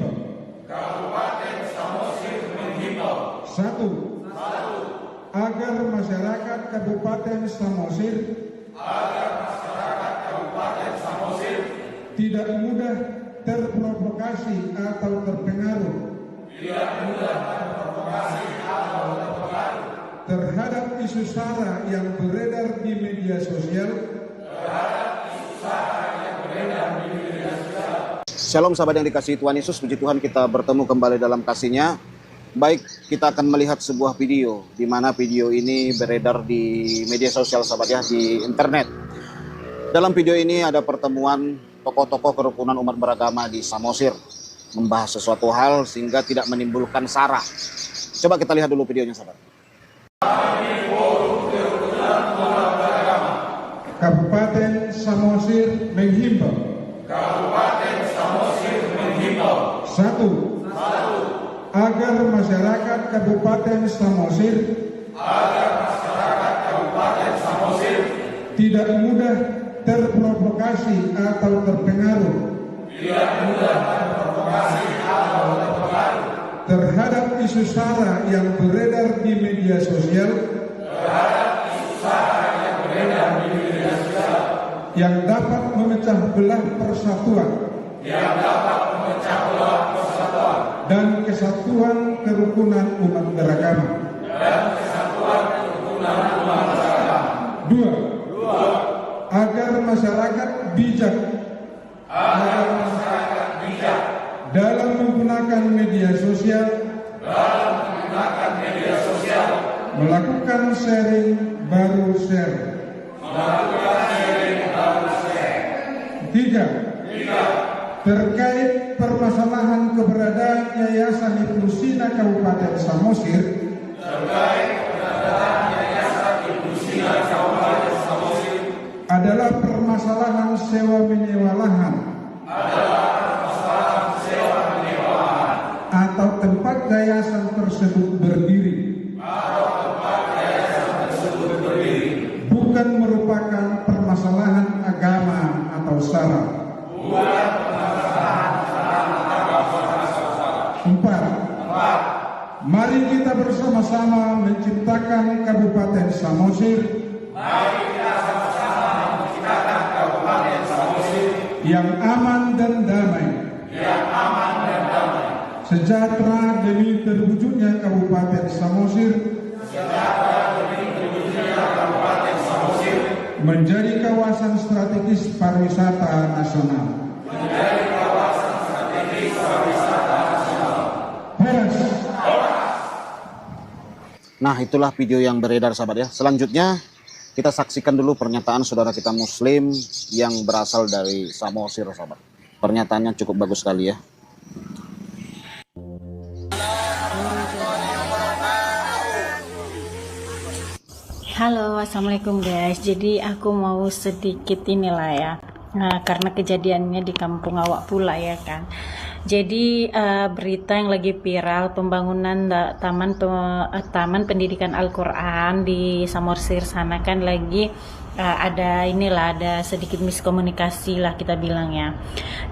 menghimbau. Kabupaten Samosir menghimbau. Satu, agar masyarakat Kabupaten Samosir tidak mudah terprovokasi atau terpengaruh terhadap isu sara yang beredar di media sosial. Shalom sahabat yang dikasihi Tuhan Yesus, puji Tuhan kita bertemu kembali dalam kasih-Nya. Baik, kita akan melihat sebuah video, di mana video ini beredar di media sosial sahabat ya, di internet. Dalam video ini ada pertemuan tokoh-tokoh kerukunan umat beragama di Samosir, membahas sesuatu hal sehingga tidak menimbulkan sara. Coba kita lihat dulu videonya sahabat. Kabupaten Samosir menghimbau. Kabupaten Samosir menghimbau. Satu, agar masyarakat Kabupaten Samosir tidak mudah terprovokasi atau terpengaruh terhadap isu sara yang beredar di media sosial yang dapat memecah belah persatuan dan kesatuan kerukunan umat beragama. Dua, agar masyarakat bijak dalam menggunakan media sosial, melakukan sharing baru share. Tiga, terkait permasalahan keberadaan Yayasan Ibnu Sina Kabupaten Samosir, adalah permasalahan sewa menyewa lahan atau tempat yayasan tersebut berdiri, bukan merupakan permasalahan agama atau sara. Empat, mari kita bersama-sama menciptakan Kabupaten Samosir yang aman dan damai, sejahtera demi terwujudnya Kabupaten Samosir menjadi kawasan strategis pariwisata nasional. Nah, itulah video yang beredar sahabat ya. Selanjutnya kita saksikan dulu pernyataan saudara kita Muslim yang berasal dari Samosir sahabat. Pernyataannya cukup bagus sekali ya. Halo, assalamualaikum guys. Jadi aku mau sedikit inilah ya. Nah, karena kejadiannya di kampung awak pula ya kan. Jadi berita yang lagi viral pembangunan taman pendidikan Al-Quran di Samosir sana kan lagi ada sedikit miskomunikasi lah kita bilang ya.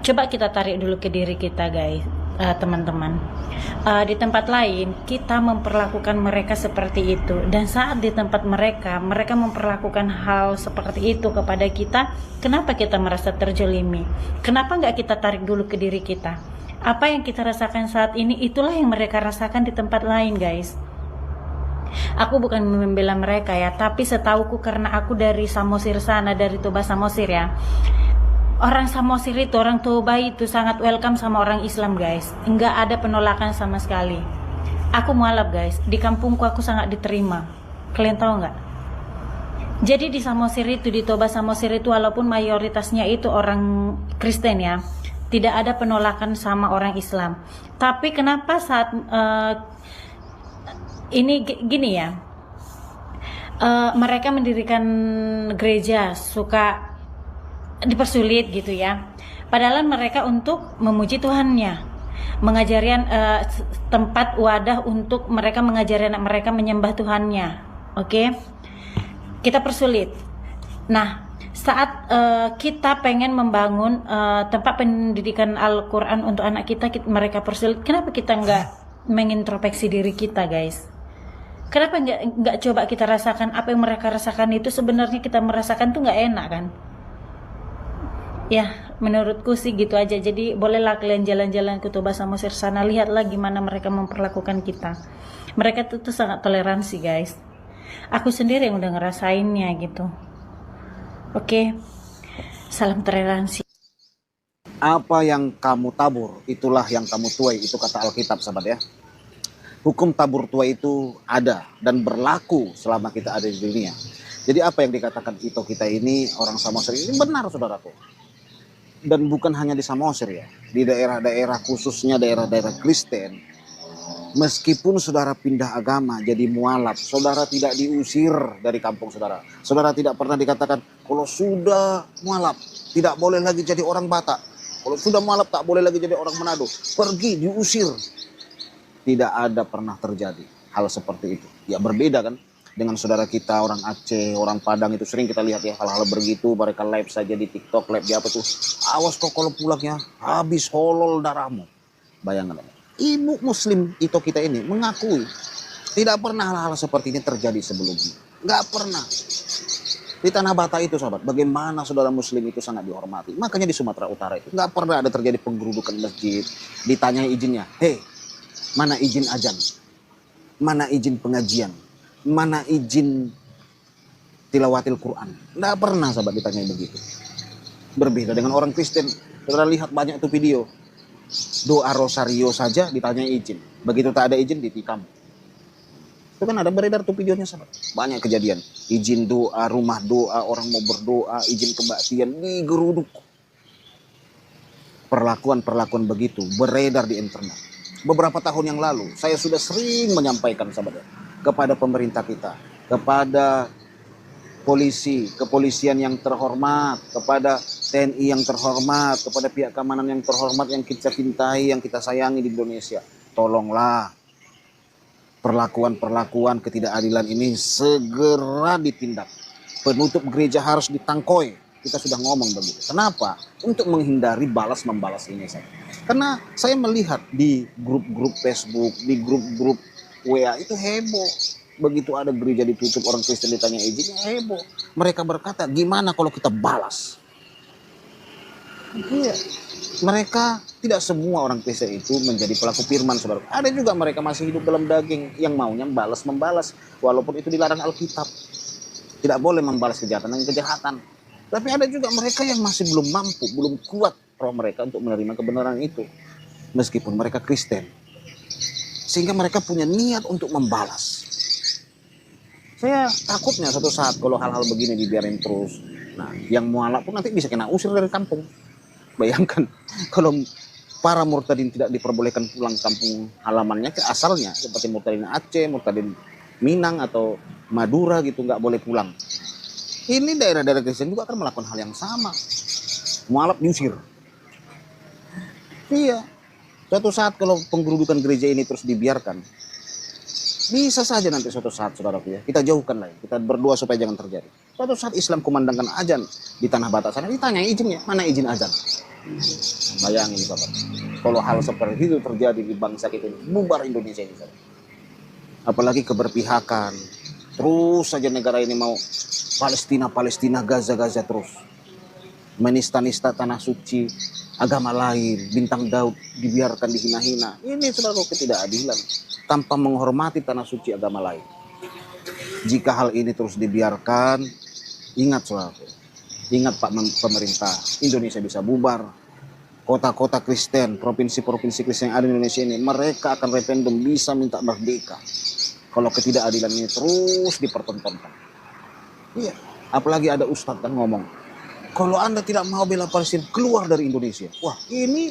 Coba kita tarik dulu ke diri kita guys, teman-teman. Di tempat lain kita memperlakukan mereka seperti itu, dan saat di tempat mereka memperlakukan hal seperti itu kepada kita, kenapa kita merasa terjolimi? Kenapa nggak kita tarik dulu ke diri kita? Apa yang kita rasakan saat ini, itulah yang mereka rasakan di tempat lain guys. Aku bukan membela mereka ya, tapi setauku karena aku dari Samosir sana, dari Toba Samosir ya. Orang Samosir itu, orang Toba itu sangat welcome sama orang Islam guys. Enggak ada penolakan sama sekali. Aku mualaf guys, di kampungku aku sangat diterima. Kalian tahu nggak? Jadi di Samosir itu, di Toba Samosir itu, walaupun mayoritasnya itu orang Kristen ya, tidak ada penolakan sama orang Islam. Tapi kenapa saat ini gini ya, mereka mendirikan gereja suka dipersulit gitu ya. Padahal mereka untuk memuji Tuhannya, mengajarian tempat wadah untuk mereka mengajari anak mereka menyembah Tuhannya. Oke, kita persulit. Nah, saat kita pengen membangun tempat pendidikan Al-Quran untuk anak kita, mereka persulit, kenapa kita nggak mengintrospeksi diri kita, guys? Kenapa nggak coba kita rasakan apa yang mereka rasakan itu? Sebenarnya kita merasakan tuh nggak enak kan? Ya, menurutku sih gitu aja. Jadi bolehlah kalian jalan-jalan ke Toba Samosir sana, lihatlah gimana mereka memperlakukan kita. Mereka tuh sangat toleransi, guys. Aku sendiri yang udah ngerasainnya gitu. Oke, salam toleransi. Apa yang kamu tabur, itulah yang kamu tuai. Itu kata Alkitab, sahabat ya. Hukum tabur tuai itu ada dan berlaku selama kita ada di dunia. Jadi apa yang dikatakan Ito kita ini, orang Samosir ini benar, saudaraku. Dan bukan hanya di Samosir ya. Di daerah-daerah khususnya daerah-daerah Kristen. Meskipun saudara pindah agama jadi mualaf, saudara tidak diusir dari kampung saudara. Saudara tidak pernah dikatakan, kalau sudah mualaf tidak boleh lagi jadi orang Batak. Kalau sudah mualaf tak boleh lagi jadi orang Manado. Pergi, diusir. Tidak ada pernah terjadi hal seperti itu. Ya berbeda kan dengan saudara kita orang Aceh, orang Padang, itu sering kita lihat ya hal-hal begitu. Mereka live saja di TikTok, live di apa tuh. Awas kok kalau pulangnya habis holol darahmu. Bayangkan. Ibu Muslim Ito kita ini mengakui tidak pernah hal-hal seperti ini terjadi sebelumnya. Nggak pernah. Di Tanah Batak itu, sahabat, bagaimana saudara Muslim itu sangat dihormati. Makanya di Sumatera Utara itu nggak pernah ada terjadi penggerudukan masjid. Ditanya izinnya, hei, mana izin azan? Mana izin pengajian? Mana izin tilawatil Quran? Nggak pernah, sahabat, ditanya begitu. Berbeda dengan orang Kristen. Saudara lihat banyak itu video. Doa rosario saja ditanya izin. Begitu tak ada izin ditikam. Itu kan ada beredar tuh videonya, sahabat. Banyak kejadian. Izin doa, rumah doa, orang mau berdoa, izin kebaktian, digeruduk. Perlakuan-perlakuan begitu beredar di internet. Beberapa tahun yang lalu saya sudah sering menyampaikan, sahabat, kepada pemerintah kita, kepada polisi, kepolisian yang terhormat, kepada TNI yang terhormat, kepada pihak keamanan yang terhormat, yang kita cintai, yang kita sayangi di Indonesia. Tolonglah perlakuan-perlakuan ketidakadilan ini segera ditindak. Penutup gereja harus ditangkoi. Kita sudah ngomong begitu. Kenapa? Untuk menghindari balas-membalas ini saja. Karena saya melihat di grup-grup Facebook, di grup-grup WA itu heboh. Begitu ada gereja ditutup, orang Kristen ditanya izin, heboh. Mereka berkata, gimana kalau kita balas? Iya. Mereka tidak semua orang Kristen itu menjadi pelaku firman, saudara. Ada juga mereka masih hidup dalam daging yang maunya membalas, walaupun itu dilarang Alkitab. Tidak boleh membalas kejahatan dengan kejahatan. Tapi ada juga mereka yang masih belum mampu, belum kuat roh mereka untuk menerima kebenaran itu. Meskipun mereka Kristen. Sehingga mereka punya niat untuk membalas. Saya takutnya suatu saat kalau hal-hal begini dibiarin terus. Nah, yang mualaf pun nanti bisa kena usir dari kampung. Bayangkan kalau para murtadin tidak diperbolehkan pulang kampung halamannya ke asalnya. Seperti murtadin Aceh, murtadin Minang atau Madura gitu, nggak boleh pulang. Ini daerah-daerah Kristen juga akan melakukan hal yang sama. Mualaf diusir. Iya. Suatu saat kalau penggerudukan gereja ini terus dibiarkan, bisa saja nanti suatu saat, saudaraku ya, kita jauhkan lah, kita berdoa supaya jangan terjadi. Suatu saat Islam kumandangkan azan di Tanah Batak sana, ditanya izinnya, mana izin azan? Bayangin, sahabat, kalau hal seperti itu terjadi di bangsa kita ini, bubar Indonesia ini, sahabat. Apalagi keberpihakan, terus saja negara ini mau Palestina, Gaza terus. Menista-nista tanah suci, agama lain, bintang Daud dibiarkan dihina-hina. Ini saudara ketidakadilan. Tanpa menghormati tanah suci agama lain. Jika hal ini terus dibiarkan, ingat saudara, ingat Pak pemerintah, Indonesia bisa bubar. Kota-kota Kristen, provinsi-provinsi Kristen yang ada di Indonesia ini, mereka akan referendum bisa minta merdeka. Kalau ketidakadilan ini terus dipertontonkan. Iya, apalagi ada ustadz kan ngomong, kalau Anda tidak mau bela Palestina, keluar dari Indonesia. Wah, ini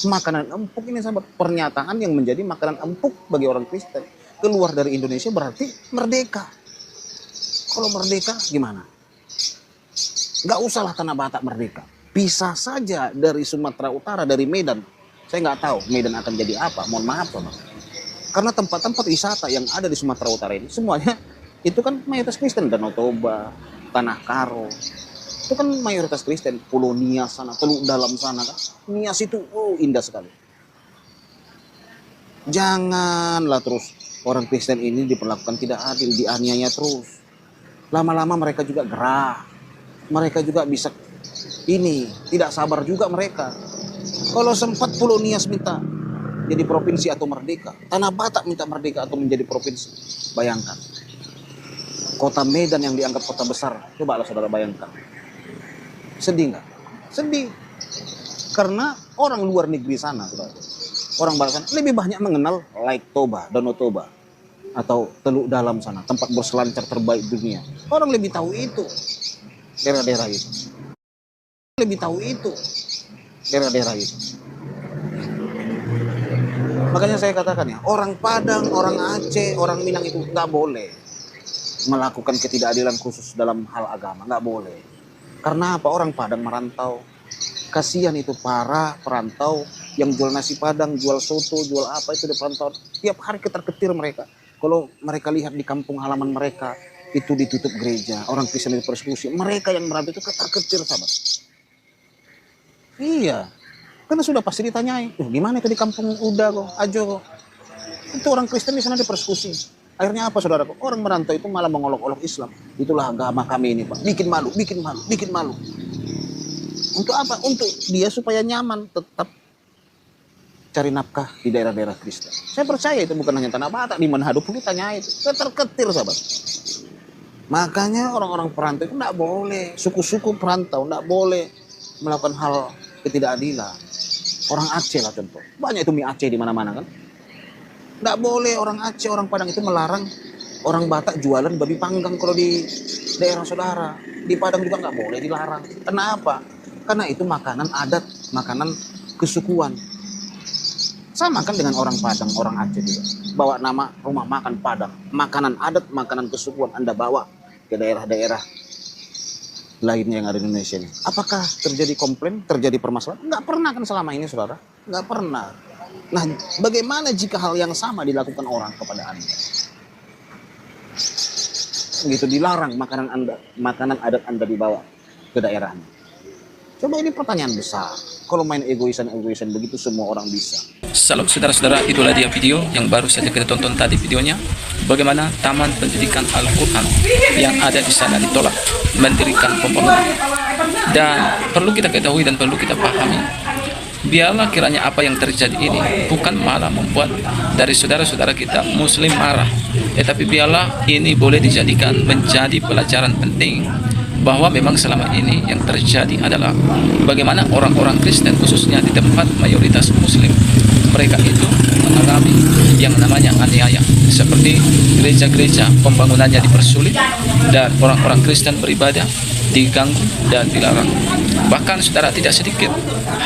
makanan empuk ini, sahabat. Pernyataan yang menjadi makanan empuk bagi orang Kristen. Keluar dari Indonesia berarti merdeka. Kalau merdeka gimana? Gak usahlah Tanah Batak merdeka. Pisah saja dari Sumatera Utara, dari Medan. Saya nggak tahu Medan akan jadi apa. Mohon maaf, sahabat. Karena tempat-tempat wisata yang ada di Sumatera Utara ini semuanya itu kan mayoritas Kristen. Danau Toba, Tanah Karo, Itu kan mayoritas Kristen, Pulau Nias sana, Teluk Dalam sana kan. Nias itu indah sekali. Janganlah terus orang Kristen ini diperlakukan tidak adil, dianiaya terus. Lama-lama mereka juga gerah. Mereka juga bisa tidak sabar juga mereka. Kalau sempat Pulau Nias minta jadi provinsi atau merdeka, Tanah Batak minta merdeka atau menjadi provinsi. Bayangkan. Kota Medan yang dianggap kota besar, coba lah saudara bayangkan. Sedih nggak? Sedih. Karena orang luar negeri sana, saudara, orang barat sana lebih banyak mengenal Lake Toba, Danau Toba, atau Teluk Dalam sana, tempat berselancar terbaik dunia. Orang lebih tahu itu, daerah-daerah itu. Lebih tahu itu, daerah-daerah itu. Makanya saya katakan ya, orang Padang, orang Aceh, orang Minang itu nggak boleh melakukan ketidakadilan khusus dalam hal agama, nggak boleh. Karena apa? Orang Padang merantau, kasihan itu para perantau yang jual nasi Padang, jual soto, jual apa itu di perantauan. Tiap hari ketar-ketir mereka. Kalau mereka lihat di kampung halaman mereka itu ditutup gereja, orang Kristen dipersekusi, mereka yang merantau itu ketar-ketir, sahabat. Iya, karena sudah pasti ditanyai, gimana itu di kampung Uda kok, Ajo kok. Itu orang Kristen di sana dipersekusi. Akhirnya apa saudara? Orang merantau itu malah mengolok-olok Islam. Itulah agama kami ini Pak. Bikin malu, bikin malu, bikin malu. Untuk apa? Untuk dia supaya nyaman tetap cari nafkah di daerah-daerah Kristen. Saya percaya itu bukan hanya Tanah Batak, di Manado pun ditanya itu. Ketir-ketir sahabat. Makanya orang-orang perantau itu tidak boleh, suku-suku perantau tidak boleh melakukan hal ketidakadilan. Orang Aceh lah contoh. Banyak itu mie Aceh di mana-mana kan. Tidak boleh orang Aceh, orang Padang itu melarang orang Batak jualan babi panggang kalau di daerah saudara. Di Padang juga nggak boleh dilarang. Kenapa? Karena itu makanan adat, makanan kesukuan. Sama kan dengan orang Padang, orang Aceh juga. Bawa nama rumah makan Padang. Makanan adat, makanan kesukuan Anda bawa ke daerah-daerah lainnya yang ada di Indonesia ini. Apakah terjadi komplain, terjadi permasalahan? Nggak pernah kan selama ini saudara. Nggak pernah. Nah, bagaimana jika hal yang sama dilakukan orang kepada Anda? Gitu, dilarang makanan Anda, makanan adat Anda dibawa ke daerahnya. Coba ini pertanyaan besar. Kalau main egoisan begitu semua orang bisa. Salam saudara-saudara, itulah dia video yang baru saja kita tonton tadi videonya. Bagaimana Taman Pendidikan Al-Quran yang ada di sana ditolak mendirikan pembangunan. Dan perlu kita ketahui dan perlu kita pahami, biarlah kiranya apa yang terjadi ini bukan malah membuat dari saudara-saudara kita muslim marah, tapi biarlah ini boleh dijadikan menjadi pelajaran penting bahwa memang selama ini yang terjadi adalah bagaimana orang-orang Kristen khususnya di tempat mayoritas muslim, mereka itu mengalami yang namanya aniaya, seperti gereja-gereja pembangunannya dipersulit dan orang-orang Kristen beribadah diganggu dan dilarang. Bahkan saudara, tidak sedikit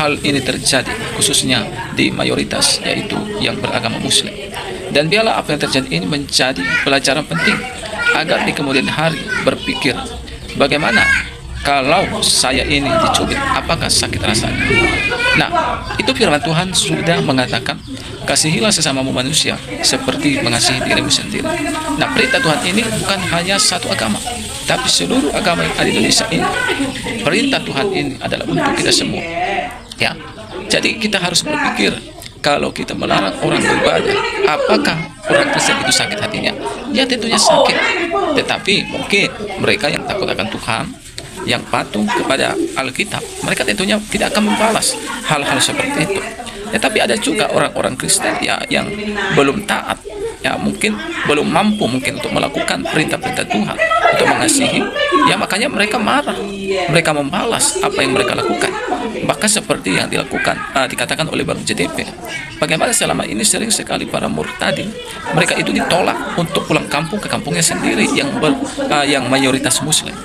hal ini terjadi khususnya di mayoritas yaitu yang beragama muslim. Dan biarlah apa yang terjadi ini menjadi pelajaran penting agar di kemudian hari berpikir, bagaimana kalau saya ini dicubit, apakah sakit rasanya? Nah, itu firman Tuhan sudah mengatakan, kasihilah sesamamu manusia seperti mengasihi dirimu sendiri. Nah, perintah Tuhan ini bukan hanya satu agama, tapi seluruh agama yang ada di Indonesia ini. Perintah Tuhan ini adalah untuk kita semua. Ya, jadi kita harus berpikir, kalau kita melarang orang beribadah, apakah orang Kristen itu sakit hatinya? Ya tentunya sakit. Tetapi mungkin mereka yang takut akan Tuhan, yang patuh kepada Alkitab, mereka tentunya tidak akan membalas hal-hal seperti itu. Tetapi ada juga orang-orang Kristen ya yang belum taat, ya mungkin belum mampu mungkin untuk melakukan perintah-perintah Tuhan, untuk mengasihi, ya makanya mereka marah, mereka membalas apa yang mereka lakukan. Bahkan seperti yang dikatakan oleh Bang JDP, bagaimana selama ini sering sekali para murtadin, mereka itu ditolak untuk pulang kampung ke kampungnya sendiri yang mayoritas muslim.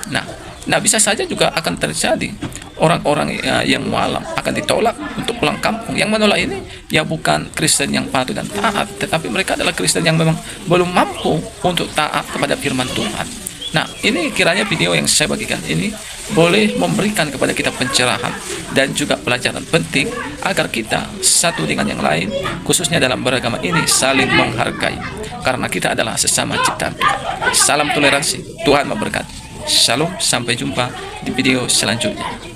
Nah bisa saja juga akan terjadi orang-orang yang mualam akan ditolak untuk pulang kampung. Yang menolak ini ya bukan Kristen yang patuh dan taat, tetapi mereka adalah Kristen yang memang belum mampu untuk taat kepada firman Tuhan. Nah, ini kiranya video yang saya bagikan ini boleh memberikan kepada kita pencerahan dan juga pelajaran penting agar kita satu dengan yang lain, khususnya dalam beragama ini, saling menghargai, karena kita adalah sesama ciptaan Tuhan. Salam toleransi, Tuhan memberkati. Shalom, sampai jumpa di video selanjutnya.